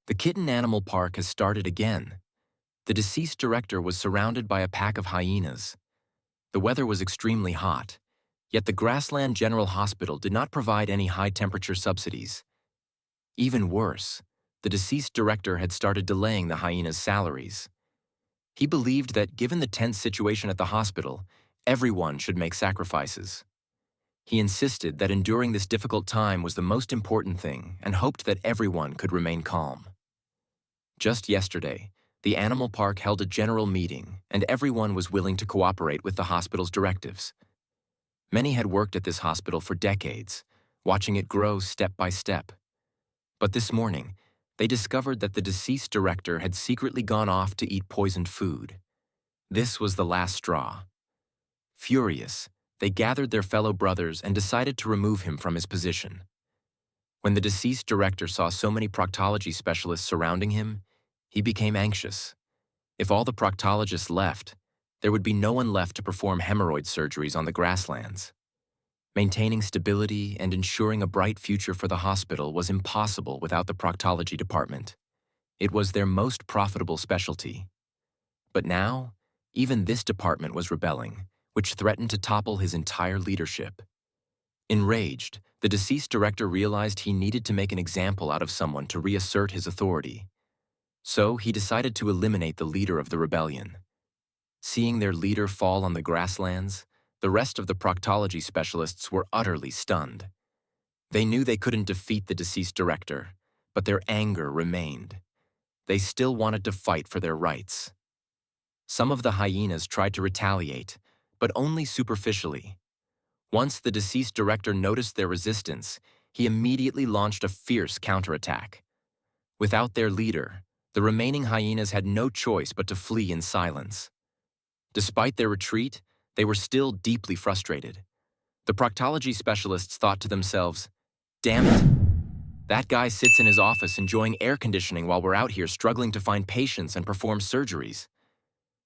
The kitten animal park has started again. The deceased director was surrounded by a pack of hyenas. The weather was extremely hot, yet the Grassland General Hospital did not provide any high-temperature subsidies. Even worse, the deceased director had started delaying the hyenas' salaries. He believed that given the tense situation at the hospital, everyone should make sacrifices. He insisted that enduring this difficult time was the most important thing and hoped that everyone could remain calm. Just yesterday, the animal park held a general meeting and everyone was willing to cooperate with the hospital's directives. Many had worked at this hospital for decades, watching it grow step by step. But this morning, they discovered that the deceased director had secretly gone off to eat poisoned food. This was the last straw. Furious, they gathered their fellow brothers and decided to remove him from his position. When the deceased director saw so many proctology specialists surrounding him, he became anxious. If all the proctologists left, there would be no one left to perform hemorrhoid surgeries on the grasslands. Maintaining stability and ensuring a bright future for the hospital was impossible without the proctology department. It was their most profitable specialty. But now, even this department was rebelling, which threatened to topple his entire leadership. Enraged, the deceased director realized he needed to make an example out of someone to reassert his authority. So he decided to eliminate the leader of the rebellion. Seeing their leader fall on the grasslands, the rest of the proctology specialists were utterly stunned. They knew they couldn't defeat the deceased director, but their anger remained. They still wanted to fight for their rights. Some of the hyenas tried to retaliate, but only superficially. Once the deceased director noticed their resistance, he immediately launched a fierce counterattack. Without their leader, the remaining hyenas had no choice but to flee in silence. Despite their retreat, they were still deeply frustrated. The proctology specialists thought to themselves, "Damn it! That guy sits in his office enjoying air conditioning while we're out here struggling to find patients and perform surgeries.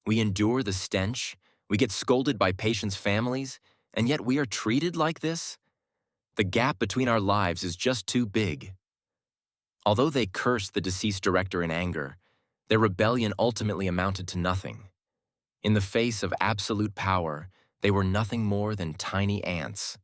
We endure the stench, we get scolded by patients' families, and yet we are treated like this? The gap between our lives is just too big." Although they cursed the deceased director in anger, their rebellion ultimately amounted to nothing. In the face of absolute power, they were nothing more than tiny ants.